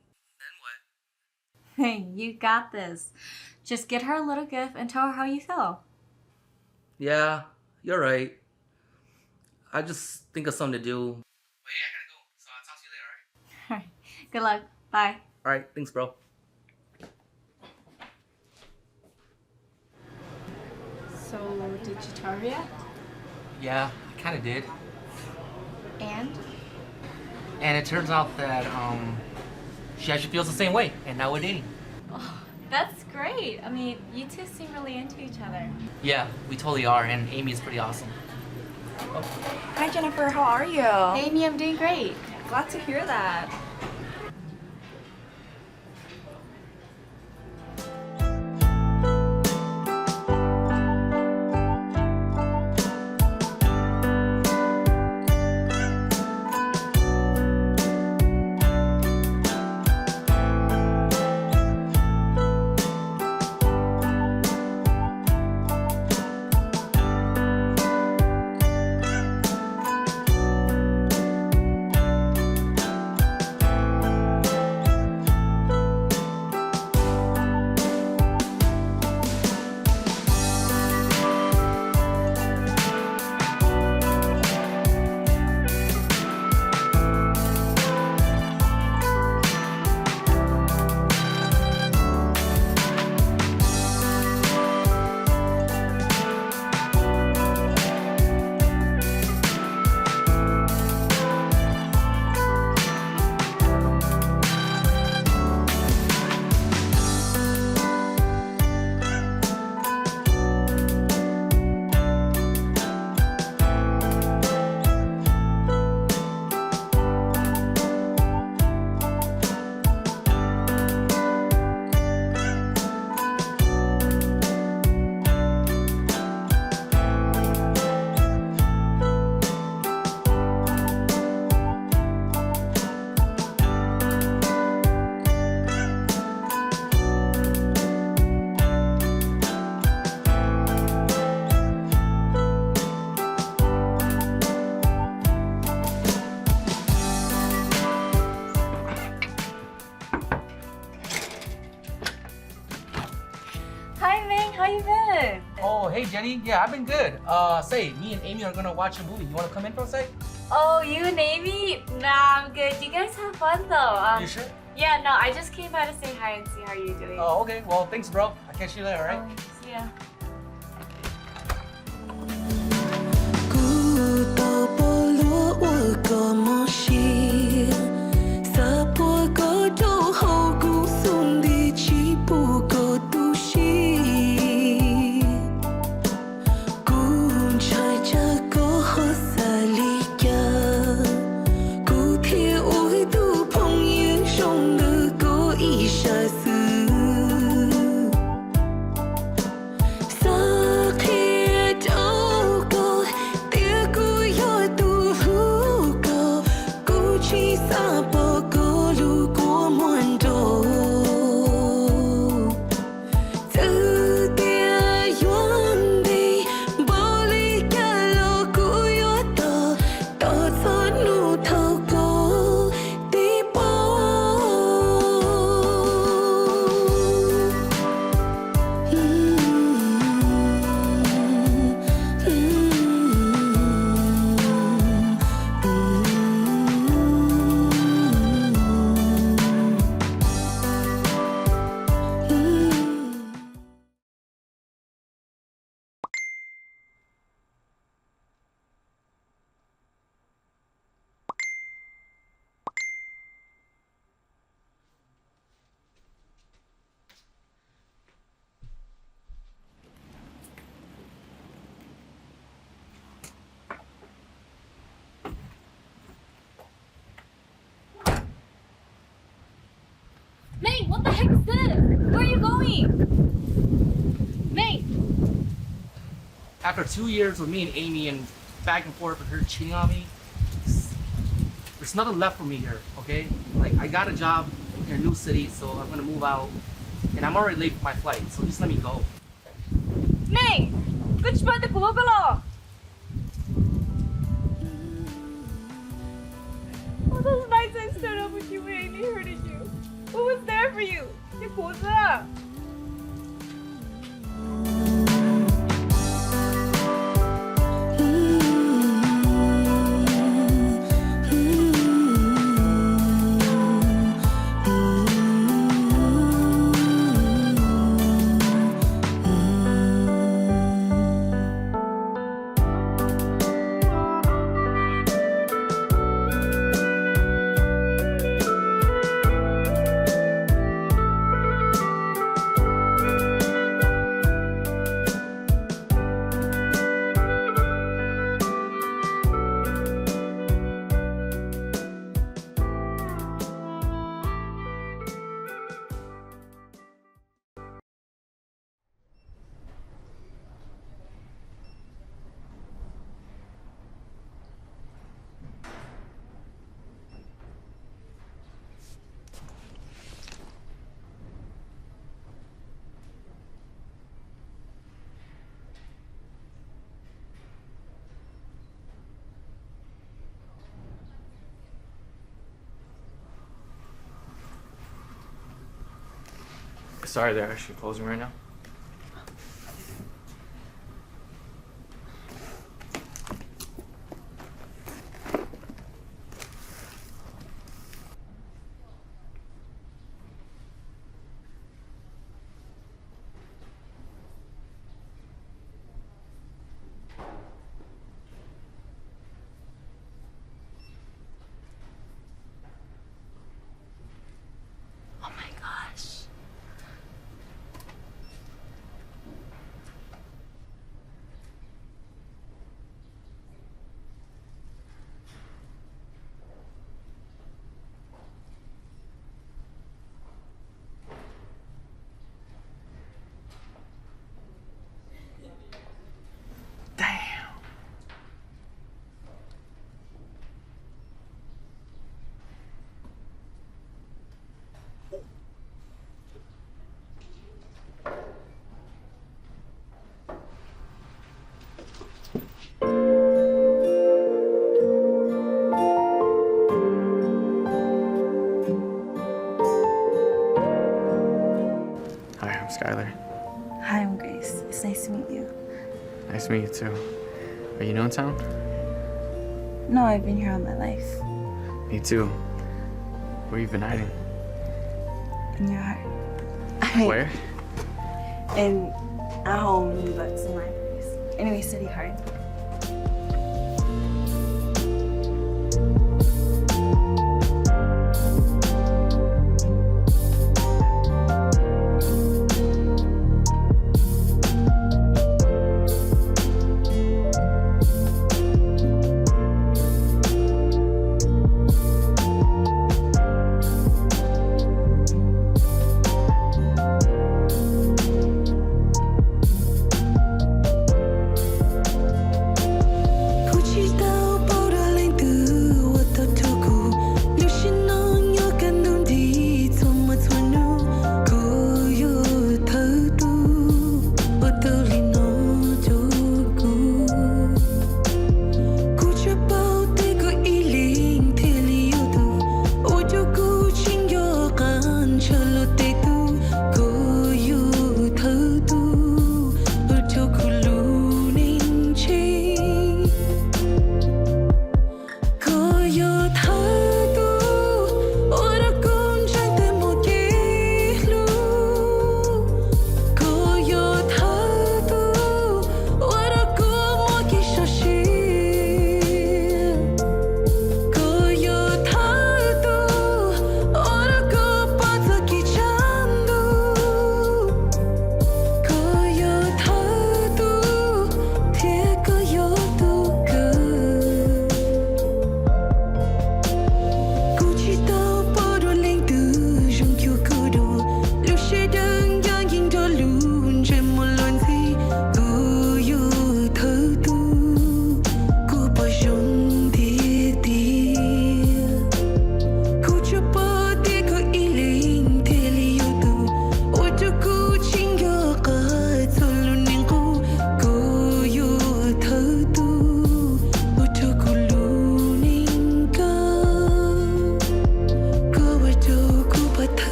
Speaker 6: Hey, you got this. Just get her a little gift and tell her how you feel.
Speaker 17: yeah, you're right. I just think of something to do. Wait, I gotta go. So I'll talk to you later, alright?
Speaker 6: Alright. Good luck. Bye.
Speaker 17: Alright, thanks, bro.
Speaker 6: So, did you tell her yet?
Speaker 17: Yeah, I kinda did.
Speaker 6: And?
Speaker 17: And it turns out that, she actually feels the same way, and now we're dating.
Speaker 6: Oh, that's great. I mean, you two seem really into each other.
Speaker 17: Yeah, we totally are, and Amy is pretty awesome.
Speaker 18: Hi, Jennifer. How are you?
Speaker 6: Amy, I'm doing great.
Speaker 18: Glad to hear that.
Speaker 17: Oh, hey Jenny. Yeah, I've been good. Say, me and Amy are gonna watch a movie. You wanna come in for a sec?
Speaker 6: Oh, you and Amy? Nah, I'm good. You guys have fun though.
Speaker 17: You sure?
Speaker 6: Yeah, no, I just came by to say hi and see how you're doing.
Speaker 17: Oh, okay. Well, thanks, bro. I'll catch you later, alright?
Speaker 6: See ya.
Speaker 4: Cô tao bỏ lúa ôi có mong
Speaker 14: What the heck is this? Where are you going? Meng!
Speaker 17: After 2 years with me and Amy and back and forth with her cheating on me, there's nothing left for me here, okay? Like, I got a job in a new city, so I'm gonna move out. And I'm already late for my flight, so just let me go.
Speaker 14: Meng! Good spot to pull up. Oh, those nights I stood up with you when Amy hurted you. What was there for you? You pulled it up.
Speaker 19: Sorry, they're actually closing right now.
Speaker 14: Oh my gosh.
Speaker 19: Hi, I'm Skylar.
Speaker 18: Hi, I'm Grace. It's nice to meet you.
Speaker 19: Nice to meet you too. Are you new in town?
Speaker 18: No, I've been here all my life.
Speaker 19: Me too. Where you been hiding?
Speaker 18: In your heart.
Speaker 19: Where?
Speaker 18: And at home, in books and libraries. Anyway, study hard.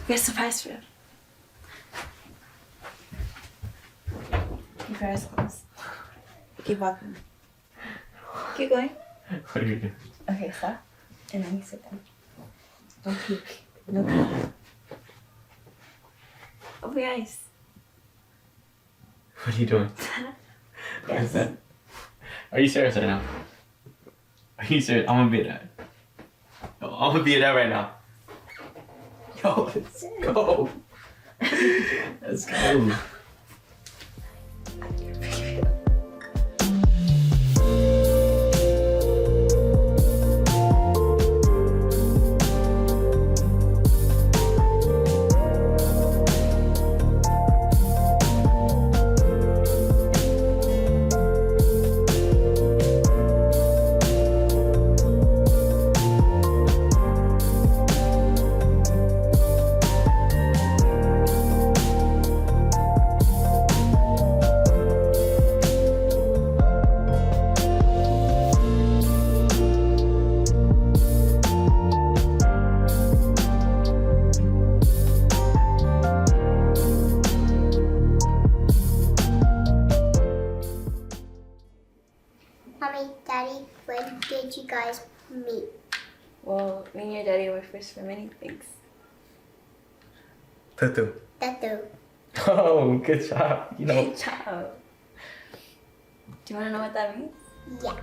Speaker 18: We have a surprise for you. Keep your eyes closed. Keep walking. Keep going.
Speaker 19: What are you doing?
Speaker 18: Okay, stop. And then you sit down. Don't peek. No peek. Open your eyes.
Speaker 19: What are you doing? What is that? Are you serious right now? Are you serious? I'm gonna be that. I'm gonna be that right now. Yo, let's go. Let's go.
Speaker 20: Mommy, Daddy, when did you guys meet?
Speaker 6: Well, me and your daddy were first for many things.
Speaker 19: Tutu.
Speaker 20: Tattoo.
Speaker 19: Oh, good job. You know.
Speaker 6: Good job. Do you want to know what that means?
Speaker 20: Yeah.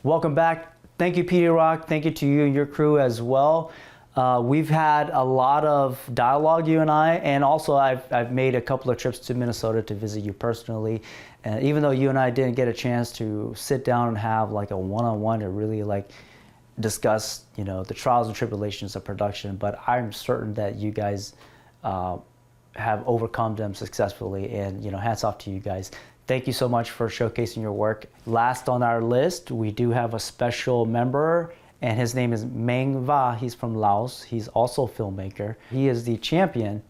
Speaker 1: Welcome back. Thank you, Petey Rock. Thank you to you and your crew as well. We've had a lot of dialogue, you and I, and also I've made a couple of trips to Minnesota to visit you personally. And even though you and I didn't get a chance to sit down and have like a one-on-one to really like discuss, you know, the trials and tribulations of production, but I'm certain that you guys have overcome them successfully, and, you know, hats off to you guys. Thank you so much for showcasing your work. Last on our list, we do have a special member, and his name is Meng Vang. He's from Laos. He's also a filmmaker. He is the champion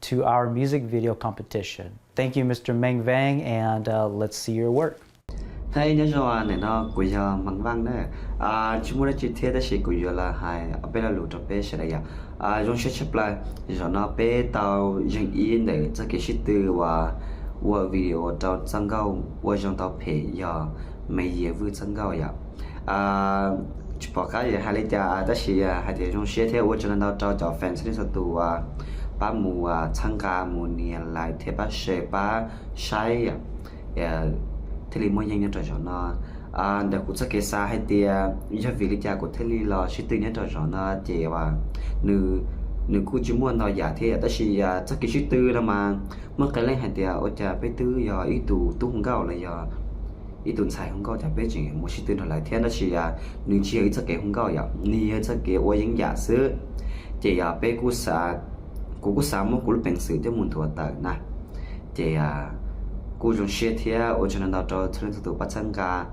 Speaker 1: to our music video competition. Thank you, Mr. Meng Vang, and let's see your work.
Speaker 10: Hey, nhớ cho này nó của giờ Meng Vang đấy. Chúng tôi chỉ thấy đó là của giờ là hai ở bên là lụt ở bên sẽ đây à. Chúng sẽ chấp lại giờ nó bên tàu dân yên để cho cái sự từ và video tàu tăng cao và trong tàu phe giờ Maiyia Vwj tăng cao ya. Chỉ bảo cái gì hay là đó là hai đứa chúng sẽ theo cho nên tàu cho fans đi sát tù ba mùa tăng cao mùa này lại theo ba sẽ ba sai ya. Thế thì mỗi nhân cho nó để cũng sẽ kể hai tia cho việc lý của thế là sự tự nhiên cho nó chỉ và nữ
Speaker 21: nếu cô chỉ muốn nói giả thì ta chỉ chắc cái chữ tư là mà mất cái lên hàng tiền ở chả bé tư giờ ít tụ tu không cao là giờ ít tuần sai không cao chả bé chỉ một chữ tư là thiên đó chỉ nếu chỉ ở chắc cái không cao giờ ni chắc cái ở những giả sử chỉ bé cô xã một cô lúc bình sự cho muốn thua tờ nè chỉ cô dùng xe thì ở trên đó cho trên tụ bắt chân cả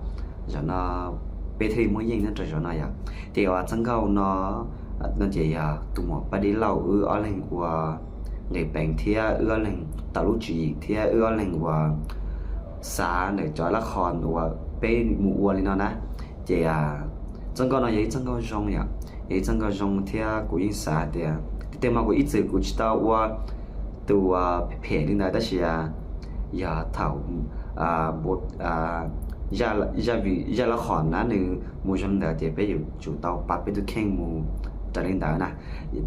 Speaker 21: rồi nó bé thì mới nhìn nó rồi nó vậy thì ở chân cao nó chỉ tụi một ba đi lâu ở lên của ngày bệnh thì ở lên tạo lúc chỉ thì ở lên của xã để cho lá khòn của bé mù lên nó nè chỉ chân cao nó vậy chân cao rong vậy vậy chân cao rong thì của những xã thì tema của ít sự của chúng ta qua từ phê đến đây đó là thảo bột ra là khòn nó nên mua trong đó thì bây giờ chủ tàu bắt bây giờ khen mua trở lên đó nè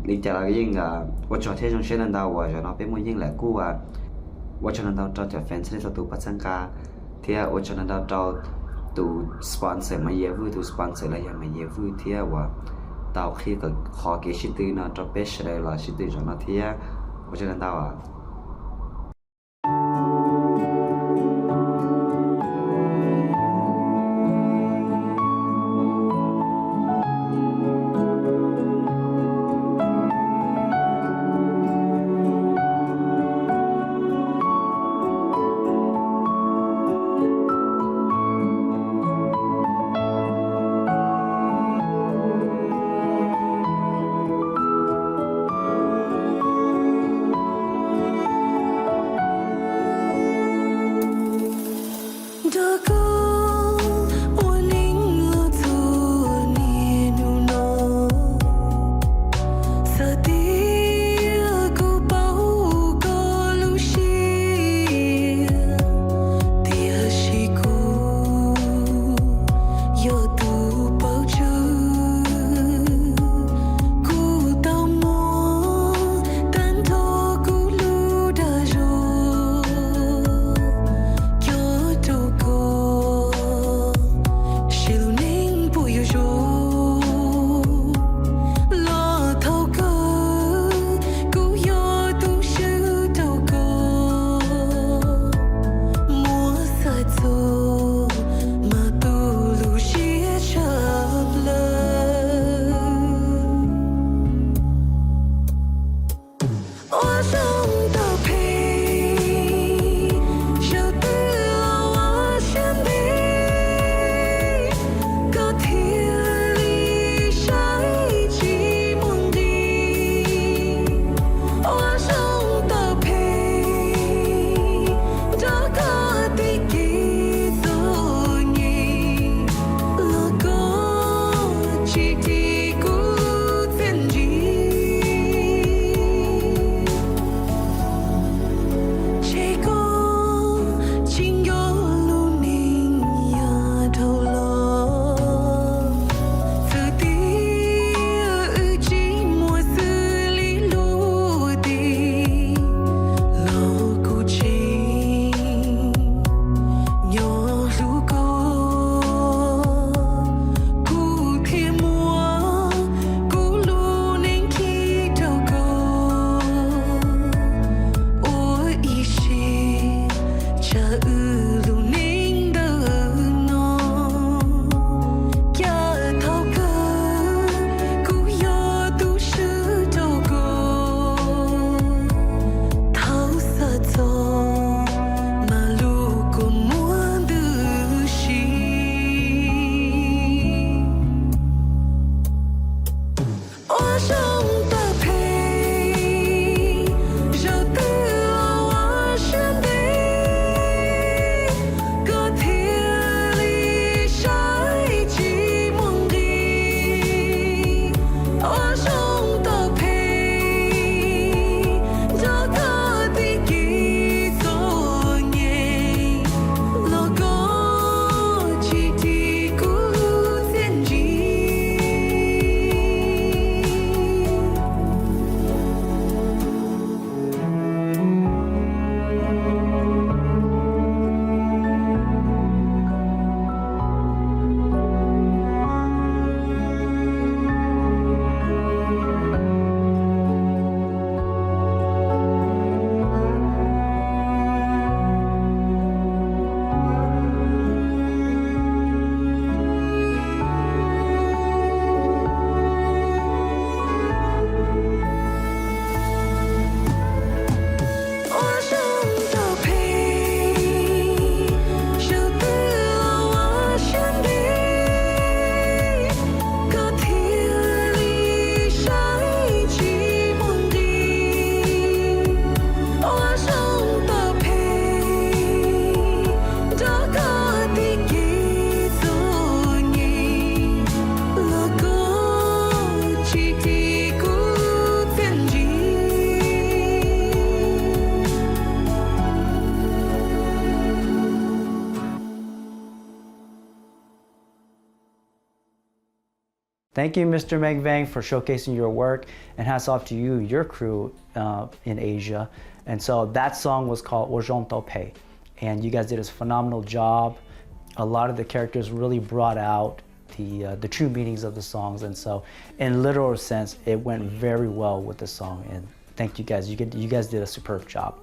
Speaker 21: lý do là cái gì tôi cho thấy trong xe lần đầu và nó bây giờ là cũ tôi cho lần đầu cho fan sẽ cho tụ bắt sang cả thì tôi cho lần đầu cho tụ sponsor Maiyia Vwj tụ sponsor là Maiyia Vwj thì và tao khi có khó cái shit từ nó cho bé sẽ là shit từ cho nó thì tôi cho lần đầu
Speaker 1: Thank you, Mr. Meng Vang, for showcasing your work, and hats off to you, your crew in Asia. And so that song was called Ojonto Pei, and you guys did a phenomenal job. A lot of the characters really brought out the true meanings of the songs, and so in literal sense, it went very well with the song. And thank you guys. You guys did a superb job.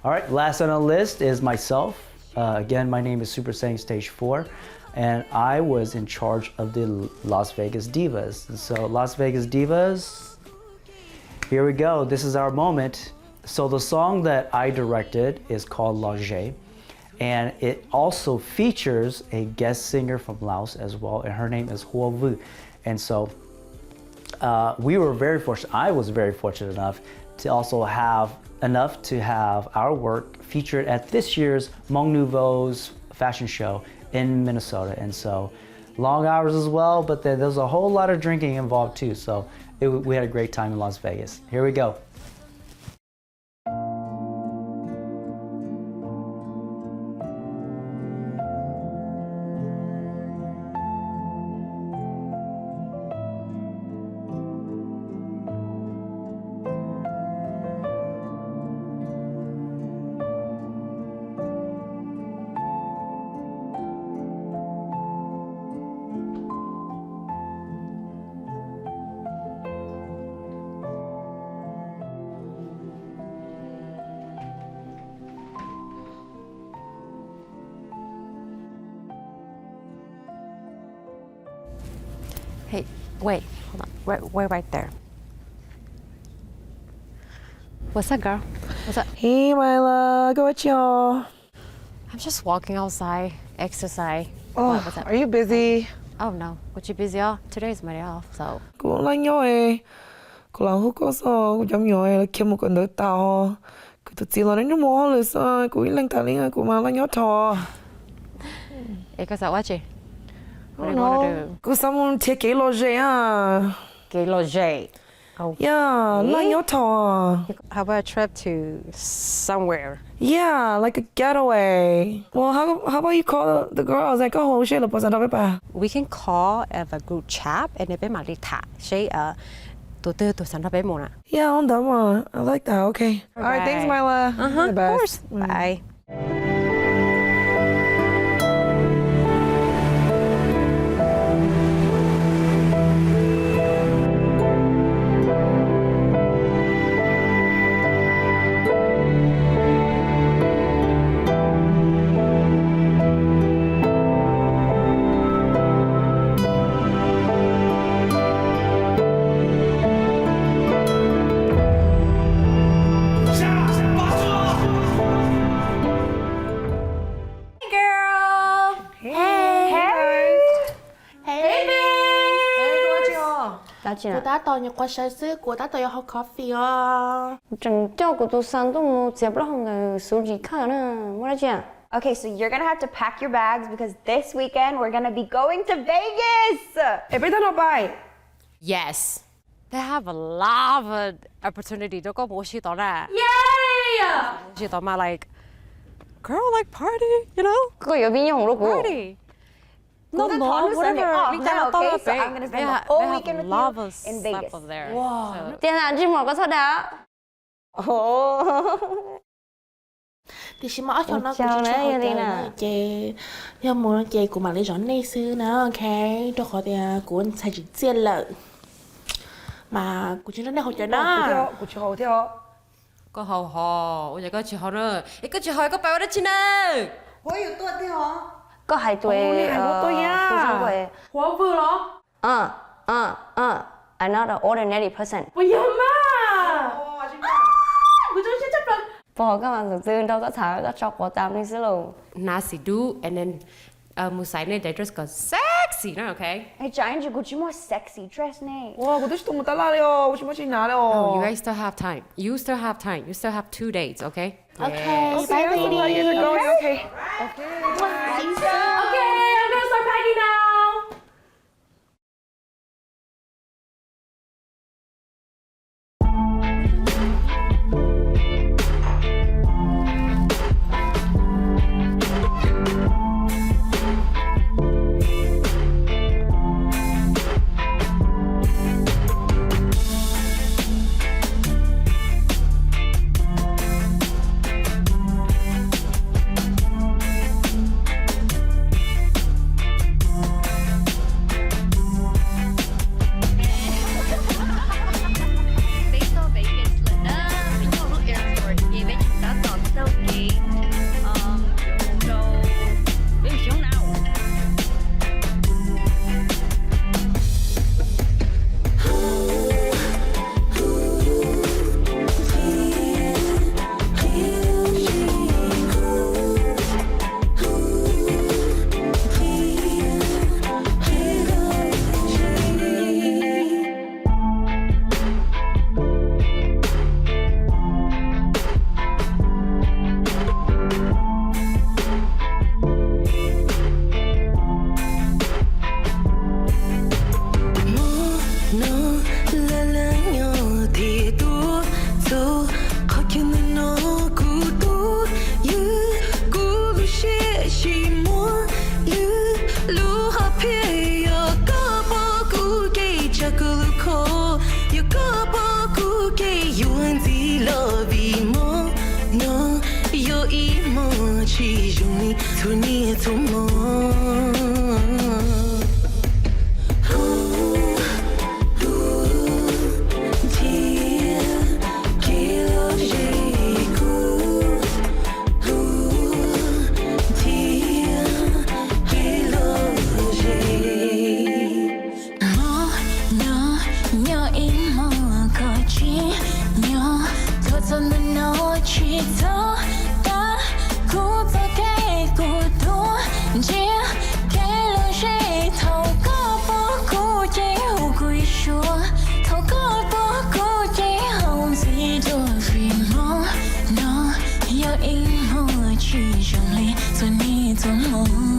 Speaker 1: All right, last on the list is myself. Again, my name is Super-Seng Stage 4. And I was in charge of the Las Vegas Divas. And so Las Vegas Divas, here we go. This is our moment. So the song that I directed is called Lager, and it also features a guest singer from Laos as well, and her name is Maiyia Vwj. And so we were very fortunate, I was very fortunate enough to also have our work featured at this year's Hmong-American New Year's fashion show in Minnesota. And so long hours as well, but then there's a whole lot of drinking involved too. So we had a great time in Las Vegas. Here we go.
Speaker 5: Hey, wait, hold on. Wait right there. What's up, girl? What's up?
Speaker 18: Hey, Maiyia, go with y'all.
Speaker 5: I'm just walking outside, exercise.
Speaker 18: Oh,
Speaker 5: what's up?
Speaker 18: are you busy?
Speaker 5: Oh no, what you busy on? Today's my day off, so.
Speaker 18: Cô lang nhỏ ấy. Cô lang hút có sao, cô giống nhỏ ấy là kiếm một con đứa tao. Cô tự chỉ là nó mua rồi sao, cô lang ta linh cô mà lang nhỏ thò.
Speaker 5: Ê, có sao quá chị? What do you
Speaker 18: no.
Speaker 5: want to do?
Speaker 18: Cô sao muốn thiết kế loge à?
Speaker 5: Cái loge. Oh.
Speaker 18: Yeah, lang nhỏ thò.
Speaker 5: How about a trip to somewhere?
Speaker 18: Yeah, like a getaway. Well, how about you call the girls? Like, oh, she là person đâu ba?
Speaker 5: We can call of a group chat and then mà đi thả. She tụi sản phẩm mona.
Speaker 18: Yeah, I'm done. I like that. Okay. All right, thanks, Maiyia.
Speaker 5: Of course. Bye.
Speaker 22: Cô ta tao nhặt qua sợi sữa, cô ta tao nhặt hot coffee à.
Speaker 5: Chẳng cho của tôi sang tôi mua chép đó không số gì khác nữa, mua ra chưa?
Speaker 23: Okay, so you're gonna have to pack your bags because this weekend we're gonna be going to Vegas.
Speaker 18: Everything not buy.
Speaker 5: Yes, they have a lot of opportunity. Đâu có một gì đó ra.
Speaker 22: Yay!
Speaker 5: Một gì đó mà like, girl like party, you know?
Speaker 23: Cô有边用咯？
Speaker 5: Party.
Speaker 23: No,
Speaker 5: whatever.
Speaker 23: Okay, so I'm gonna spend the whole weekend with you in Vegas.
Speaker 5: Wow.
Speaker 23: Tiền nào chứ mà có sao đã?
Speaker 22: Thì chỉ mà cho nó cũng chỉ cho họ chơi chơi, nhưng mà chơi của mà lấy gió này xưa nữa, ok? Cho họ thì cũng sẽ chỉ tiền lợi. Mà cũng chỉ nó này họ chơi đó.
Speaker 18: Cũng chỉ họ theo.
Speaker 5: Có hò, ôi cái chỉ hò nữa. Cái chỉ hò có bao nhiêu錢啊？
Speaker 22: 我有多條。
Speaker 23: 個係對
Speaker 22: 普
Speaker 23: 通鬼。
Speaker 22: 我不咯。
Speaker 23: I'm not an ordinary person.
Speaker 22: 不要嘛。我就是這種。
Speaker 23: Bỏ các bạn thực sự đâu có thả các chọc của tạm đi xíu luôn.
Speaker 5: Nasi do and then musai này they dress có sexy nữa, okay?
Speaker 23: Hey, Giant, you got more sexy dress này.
Speaker 18: Wow, tôi chỉ muốn tala rồi, tôi chỉ muốn拿rồi.
Speaker 5: No, you guys still have time. You still have time. You still have 2 dates, okay?
Speaker 22: Okay,
Speaker 18: Okay,
Speaker 22: bye, ladies.
Speaker 18: Okay.
Speaker 22: Okay, I'm gonna start packing now.
Speaker 4: 做你做梦。做你做梦。